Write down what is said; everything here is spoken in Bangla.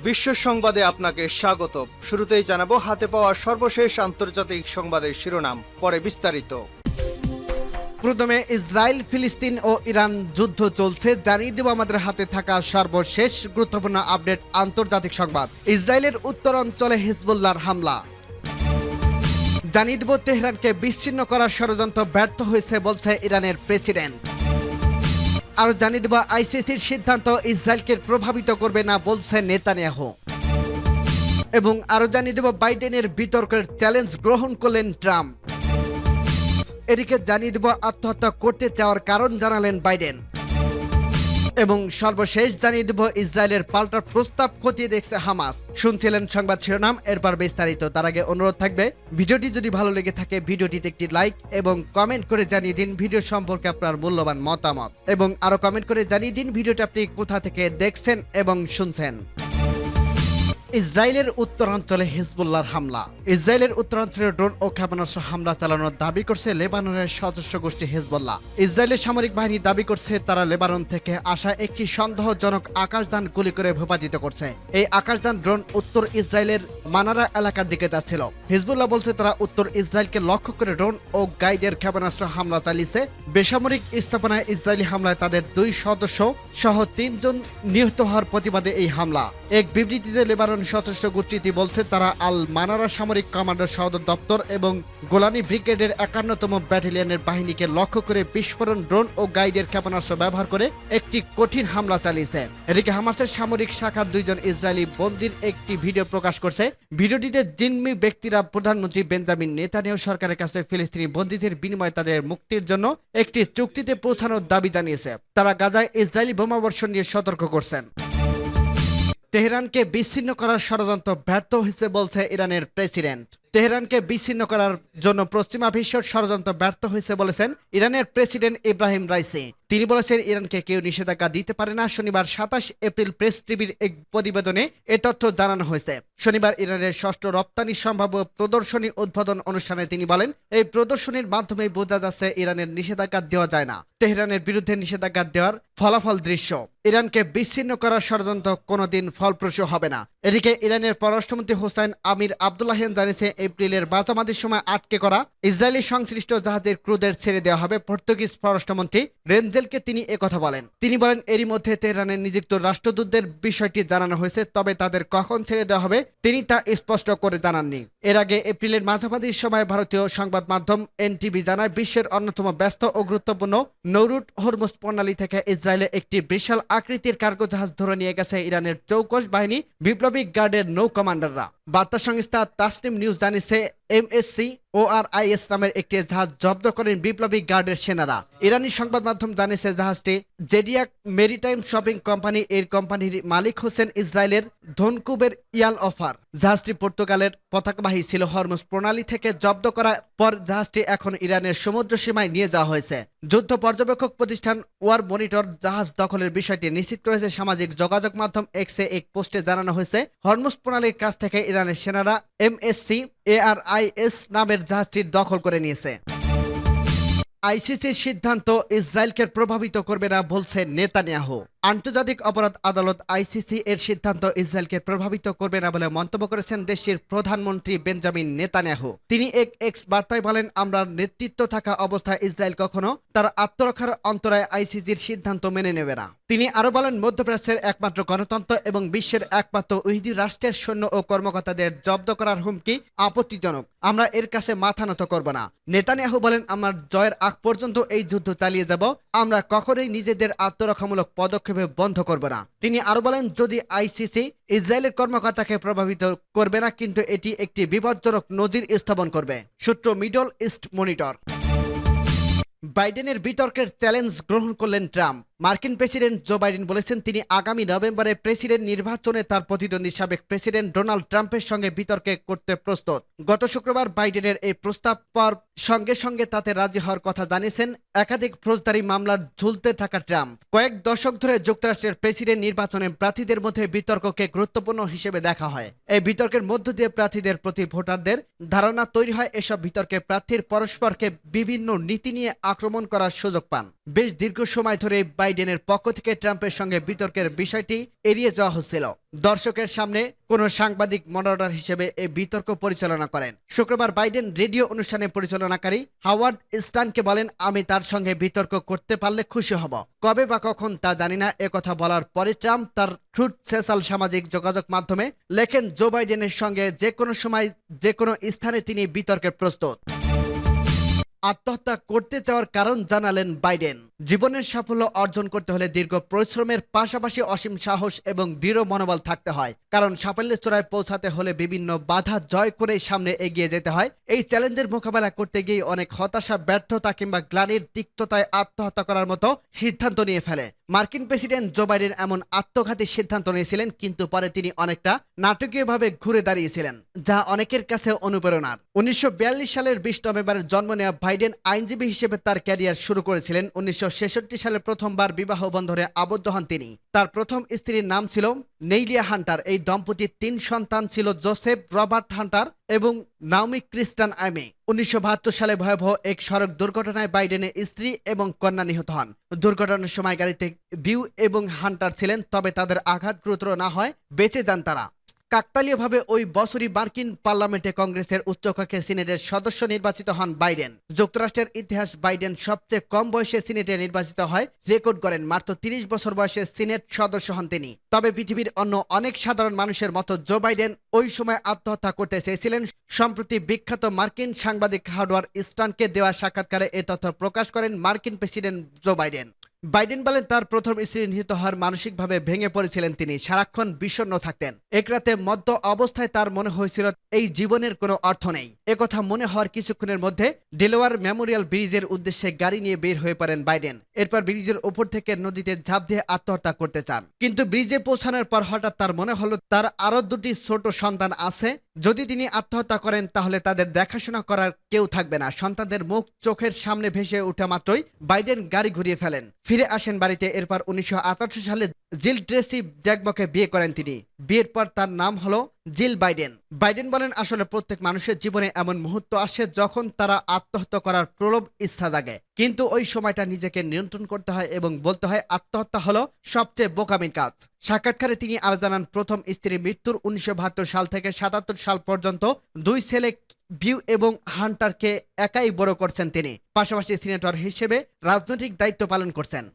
বিশ্ব সংবাদে আপনাকে স্বাগত। শুরুতেই জানাবো হাতে পাওয়া সর্বশেষ আন্তর্জাতিক সংবাদের শিরোনাম, পরে বিস্তারিত। প্রথমে ইসরায়েল, ফিলিস্তিন ও ইরান যুদ্ধ চলছে, জানিয়ে দেব আমাদের হাতে থাকা সর্বশেষ গুরুত্বপূর্ণ আপডেট আন্তর্জাতিক সংবাদ। ইসরায়েলের উত্তর অঞ্চলে হিজবুল্লাহর হামলা। জানিয়ে দেব তেহরানকে বিচ্ছিন্ন করার ষড়যন্ত্র ব্যর্থ হয়েছে বলছে ইরানের প্রেসিডেন্ট। আর জানিয়ে দেব আইসিসির সিদ্ধান্ত ইসরায়েলকে প্রভাবিত করবে না বলছে নেতানিয়াহু। এবং আরো জানিয়ে দেব বাইডেনের বিতর্কের চ্যালেঞ্জ গ্রহণ করলেন ট্রাম্প। এদিকে জানিয়ে দেব আত্মহত্যা করতে চাওয়ার কারণ জানালেন বাইডেন। এবং সর্বশেষ জানিয়ে দেব ইসরায়েলের পাল্টা প্রস্তাব খতিয়ে দেখছে হামাস। শুনছিলেন সংবাদ শিরোনাম, এরপর বিস্তারিত। তার আগে অনুরোধ থাকবে, ভিডিওটি যদি ভালো লেগে থাকে ভিডিওটিতে একটি লাইক এবং কমেন্ট করে জানিয়ে দিন ভিডিও সম্পর্কে আপনার মূল্যবান মতামত, এবং আরো কমেন্ট করে জানিয়ে দিন ভিডিওটি আপনি কোথা থেকে দেখছেন এবং শুনছেন। ইসরায়েলের উত্তরাঞ্চলে হিজবুল্লাহর হামলা। ইসরায়েলের উত্তরাঞ্চলে ড্রোন ও ক্ষেপণাস্ত্র হামলা চালানোর দাবি করছে লেবাননের সশস্ত্র গোষ্ঠী হিজবুল্লাহ। ইসরায়েলের সামরিক বাহিনী দাবি করছে তারা লেবানন থেকে আসা একটি সন্দেহজনক আকাশযান গুলি করে ভূপাতিত করছে। এই আকাশযান ড্রোন উত্তর ইসরায়েলের মানারা এলাকার দিকে যাচ্ছিল। হিজবুল্লাহ বলছে তারা উত্তর ইসরায়েলকে লক্ষ্য করে ড্রোন ও গাইডের ক্ষেপণাস্ত্র হামলা চালিয়েছে। বেসামরিক স্থাপনায় ইসরায়েলি হামলায় তাদের 2 সদস্য সহ 3 জন নিহত হওয়ার প্রতিবাদে এই হামলা। এক বিবৃতিতে লেবানন সশস্ত্র গোষ্ঠীটি বলছে তারা আল মানারা সামরিক কমান্ডার সদর দপ্তর এবং গোলানি ব্রিগেডের 51তম ব্যাটালিয়নের বাহিনীকে লক্ষ্য করে বিস্ফোরণ ড্রোন ও গাইডের ক্ষেপণাস্ত্র ব্যবহার করে একটি কঠিন হামলা চালিয়েছে। এদিকে হামাসের সামরিক শাখার 2 জন ইসরায়েলি বন্দীর একটি ভিডিও প্রকাশ করছে। ভিডিওটিতে জিম্মি ব্যক্তিরা প্রধানমন্ত্রী বেঞ্জামিন নেতানিয়াহু সরকারের কাছে ফিলিস্তিনি বন্দীদের বিনিময়ে তাদের মুক্তির জন্য একটি চুক্তিতে পৌঁছানোর দাবি জানিয়েছে। তারা গাজায় ইসরায়েলি বোমাবর্ষণ নিয়ে সতর্ক করছেন। তেহরানকে বিচ্ছিন্ন করার ষড়যন্ত্র ব্যর্থ হয়েছে বলছে ইরানের প্রেসিডেন্ট। তেহরানকে বিচ্ছিন্ন করার জন্য পশ্চিমা বিশ্বর ষড়যন্ত্র ব্যর্থ হয়েছে বলেছেন ইরানের প্রেসিডেন্ট ইব্রাহিম রাইসি। তিনি বলেছেন ইরানকে কেউ নিষেধাজ্ঞা দিতে পারে না। শনিবার 27 এপ্রিল প্রেস টিভির এক প্রতিবেদনে এ তথ্য জানানো হয়েছে। শনিবার ইরানের ষষ্ঠ রপ্তানি সম্ভাব্য প্রদর্শনী উদ্বোধন অনুষ্ঠানে তিনি বলেন, এই প্রদর্শনীর মাধ্যমে বোঝা যাচ্ছে ইরানের নিষেধাজ্ঞা দেওয়া যায় না। তেহরানের বিরুদ্ধে নিষেধাজ্ঞা দেওয়ার ফলাফল দৃশ্য। ইরানকে বিচ্ছিন্ন করার ষড়যন্ত্র কোনোদিন ফলপ্রসূ হবে না। এদিকে ইরানের পররাষ্ট্রমন্ত্রী হোসাইন আমির আব্দুল্লাহিয়ান জানিয়েছে এপ্রিলের মাঝামাঝির সময় আটকে করা ইসরায়েলি সংশ্লিষ্ট জাহাজের ক্রুদের ছেড়ে দেওয়া হবে। পর্তুগিজ পররাষ্ট্রমন্ত্রী রেনজেলকে তিনি একথা বলেন। তিনি বলেন, এরই মধ্যে তেহরানের নিযুক্ত রাষ্ট্রদূতদের বিষয়টি জানানো হয়েছে, তবে তাদের কখন ছেড়ে দেওয়া হবে তিনি তা স্পষ্ট করে জানাননি। এর আগে এপ্রিলের মাঝামাঝির সময় ভারতীয় সংবাদ মাধ্যম এনটিভি জানায় বিশ্বের অন্যতম ব্যস্ত ও গুরুত্বপূর্ণ নৌরুট হরমুজ প্রণালী থেকে ইসরায়েলের একটি বিশাল আকৃতির কার্গো জাহাজ ধরে নিয়ে গেছে ইরানের চৌকস বাহিনী বিপ্লবী গার্ডের নৌ কমান্ডাররা। বার্তা সংস্থা তাসনিম নিউজ জানিয়েছে এমএসসি ORIS নামের একটি জাহাজ জব্দ করেন বিপ্লবী গার্ডের সেনারা। ইরানি সংবাদ মাধ্যম জানিয়েছে জাহাজটি জেডিয়াক মেরিটাইম শপিং কোম্পানি এর কোম্পানির মালিক হোসেন ইসরায়েলের ধনকুবের ইয়াল অফার। জাহাজটি পর্তুগালের পতাকাবাহী ছিল। হরমুজ প্রণালী থেকে জব্দ করার পর জাহাজটি এখন ইরানের সমুদ্র সীমায় নিয়ে যাওয়া হয়েছে। যুদ্ধ পর্যবেক্ষক প্রতিষ্ঠান ওয়ার মনিটর জাহাজ দখলের বিষয়টি নিশ্চিত করেছে। সামাজিক যোগাযোগ মাধ্যম এক্সে এক পোস্টে জানানো হয়েছে হরমুজ প্রণালীর কাছ থেকে ইরানের সেনারা MSC ARIS নামের জাহাজটি দখল করে নিয়েছে। আইসিসির সিদ্ধান্ত ইসরায়েলকে প্রভাবিত করবে না বলছে নেতানিয়াহু। আন্তর্জাতিক অপরাধ আদালত ICC এর সিদ্ধান্ত ইসরায়েলকে প্রভাবিত করবে না বলে মন্তব্য করেছেন দেশটির প্রধানমন্ত্রী বেঞ্জামিন নেতানিয়াহু। তিনি এক এক্স বার্তায় বলেন, আমরা নেতৃত্ব থাকা অবস্থায় ইসরায়েল কখনো তার আত্মরক্ষার অন্তরায় ICCর সিদ্ধান্ত মেনে নেবে না। তিনি আরো বলেন, মধ্যপ্রাচ্যের একমাত্র গণতন্ত্র এবং বিশ্বের একমাত্র ইহুদি রাষ্ট্রের সৈন্য ও কর্মকর্তাদের জব্দ করার হুমকি আপত্তিজনক। আমরা এর কাছে মাথা নত করব না। নেতানিয়াহু বলেন, আমার জয়ের আগ পর্যন্ত এই যুদ্ধ চালিয়ে যাব। আমরা কখনোই নিজেদের আত্মরক্ষামূলক পদক্ষেপ বন্ধ করবে না। তিনি আরো বলেন, যদি ICC ইসরায়েলের কর্মকর্তাকে প্রভাবিত করবে না, কিন্তু এটি একটি বিপজ্জনক নজির স্থাপন করবে। সূত্র মিডল ইস্ট মনিটর। বাইডেনের বিতর্কের চ্যালেঞ্জ গ্রহণ করলেন ট্রাম্প। মার্কিন প্রেসিডেন্ট জো বাইডেন বলেছেন তিনি আগামী নভেম্বরে প্রেসিডেন্ট নির্বাচনে তার প্রতিদ্বন্দ্বী সাবেক প্রেসিডেন্ট ডোনাল্ড ট্রাম্পের সঙ্গে বিতর্কে করতে প্রস্তুত। গত শুক্রবার বাইডেনের এই প্রস্তাব পাওয়ার সঙ্গে সঙ্গে তাতে রাজি হওয়ার কথা জানিয়েছেন একাধিক ফৌজদারি মামলার ঝুলতে থাকা ট্রাম্প। কয়েক দশক ধরে যুক্তরাষ্ট্রের প্রেসিডেন্ট নির্বাচনে প্রার্থীদের মধ্যে বিতর্ককে গুরুত্বপূর্ণ হিসেবে দেখা হয়। এই বিতর্কের মধ্য দিয়ে প্রার্থীদের প্রতি ভোটারদের ধারণা তৈরি হয়। এসব বিতর্কে প্রার্থীর পরস্পরকে বিভিন্ন নীতি নিয়ে আক্রমণ করার সুযোগ পান। বেশ দীর্ঘ সময় ধরে বাইডেনের পক্ষ থেকে ট্রাম্পের সঙ্গে বিতর্কের বিষয়টি এড়িয়ে যাওয়া হচ্ছিল। দর্শকের সামনে কোনো সাংবাদিক মডারেটর হিসেবে এই বিতর্ক পরিচালনা করেন। শুক্রবার বাইডেন রেডিও অনুষ্ঠানে পরিচালনাকারী হাওয়ার্ড স্টার্নকে বলেন, আমি তার সঙ্গে বিতর্ক করতে পারলে খুশি হব, কবে বা কখন তা জানি না। একথা বলার পরে ট্রাম্প তার ট্রুথ সোশ্যাল সামাজিক যোগাযোগ মাধ্যমে লেখেন, জো বাইডেনের সঙ্গে যে কোনো সময় যে কোনো স্থানে তিনি বিতর্কে প্রস্তুত। আত্মহত্যা করতে চাওয়ার কারণ জানালেন বাইডেন। জীবনের সাফল্য অর্জন করতে হলে দীর্ঘ পরিশ্রমের পাশাপাশি অসীম সাহস এবং দৃঢ় মনোবল থাকতে হয়। কারণ সাফল্যের চূড়ায় পৌঁছাতে হলে বিভিন্ন বাধা জয় করে সামনে এগিয়ে যেতে হয়। এই চ্যালেঞ্জের মোকাবেলা করতে গিয়ে অনেক হতাশা, ব্যর্থতা কিংবা গ্লানির তিক্ততায় আত্মহত্যা করার মতো সিদ্ধান্ত নিয়ে ফেলে। মার্কিন প্রেসিডেন্ট জো বাইডেন এমন আত্মঘাতী সিদ্ধান্ত নিয়েছিলেন, কিন্তু পরে তিনি অনেকটা নাটকীয়ভাবে ঘুরে দাঁড়িয়েছিলেন, যা অনেকের কাছে অনুপ্রেরণার। 1942 সালের 20 নভেম্বরের জন্ম নেওয়া বাইডেন আইনজীবী হিসেবে তার ক্যারিয়ার শুরু করেছিলেন। 1966 সালে প্রথমবার বিবাহ বন্ধনে আবদ্ধ হন তিনি। তার প্রথম স্ত্রীর নাম ছিল নেইলিয়া হান্টার। এই দম্পতির 3 সন্তান ছিল, জোসেফ রবার্ট হান্টার এবং নাওমি ক্রিস্টান আইমে। 1972 সালে ভয়াবহ এক সড়ক দুর্ঘটনায় বাইডেনের স্ত্রী এবং কন্যা নিহত হন। দুর্ঘটনার সময় গাড়িতে বিউ এবং হান্টার ছিলেন, তবে তাদের আঘাত গুরুতর না হয় বেঁচে যান তারা। কাকতালীয়ভাবে ওই বছরই মার্কিন পার্লামেন্টে কংগ্রেসের উচ্চকক্ষের সিনেটের সদস্য নির্বাচিত হন বাইডেন। যুক্তরাষ্ট্রের ইতিহাস বাইডেন সবচেয়ে কম বয়সে সিনেটে নির্বাচিত হয় রেকর্ড করেন। মাত্র 30 বছর বয়সে সিনেট সদস্য হন তিনি। তবে পৃথিবীর অন্য অনেক সাধারণ মানুষের মতো জো বাইডেন ওই সময় আত্মহত্যা করতে চেয়েছিলেন। সম্প্রতি বিখ্যাত মার্কিন সাংবাদিক হাওয়ার্ড স্টার্নকে দেওয়া সাক্ষাৎকারে এ তথ্য প্রকাশ করেন মার্কিন প্রেসিডেন্ট জো বাইডেন। বাইডেন বলেন, তার প্রথম স্ত্রী নিহত হওয়ার মানসিকভাবে ভেঙে পড়েছিলেন তিনি। সারাক্ষণ বিষণ্ণ থাকতেন। এক রাতে মদ্য অবস্থায় তার মনে হয়েছিল এই জীবনের কোনো অর্থ নেই। একথা মনে হওয়ার কিছুক্ষণের মধ্যে ডেলাওয়ার মেমোরিয়াল ব্রিজের উদ্দেশ্যে গাড়ি নিয়ে বের হয়ে পড়েন বাইডেন। এরপর ব্রিজের উপর থেকে নদীতে ঝাঁপ দিয়ে আত্মহত্যা করতে চান, কিন্তু ব্রিজে পৌঁছানোর পর হঠাৎ তার মনে হলো তার আরো 2টি ছোট সন্তান আছে। যদি তিনি আত্মহত্যা করেন তাহলে তাদের দেখাশোনা করার কেউ থাকবে না। সন্তানদের মুখ চোখের সামনে ভেসে ওঠা মাত্রই বাইডেন গাড়ি ঘুরিয়ে ফেলেন, ফিরে আসেন বাড়িতে। এরপর 1988 সালে জিল ট্রেসি জ্যাকবকে বিয়ে করেন তিনি। বিয়ের পর তার নাম হলো জিল বাইডেন। বাইডেন বলেন, আসলে প্রত্যেক মানুষের জীবনে এমন মুহূর্ত আসে যখন তারা আত্মহত্যা করার প্রবল ইচ্ছা জাগে, কিন্তু ওই সময়টা নিজেকে নিয়ন্ত্রণ করতে হয় এবং বলতে হয় আত্মহত্যা হলো সবচেয়ে বোকামির কাজ। সাক্ষাৎকারে তিনি আরো জানান, প্রথম স্ত্রীর মৃত্যুর 1972 সাল থেকে 77 সাল পর্যন্ত 2 ছেলে বিউ এবং হান্টারকে একাই বড় করছেন তিনি। পাশাপাশি সিনেটর হিসেবে রাজনৈতিক দায়িত্ব পালন করছেন।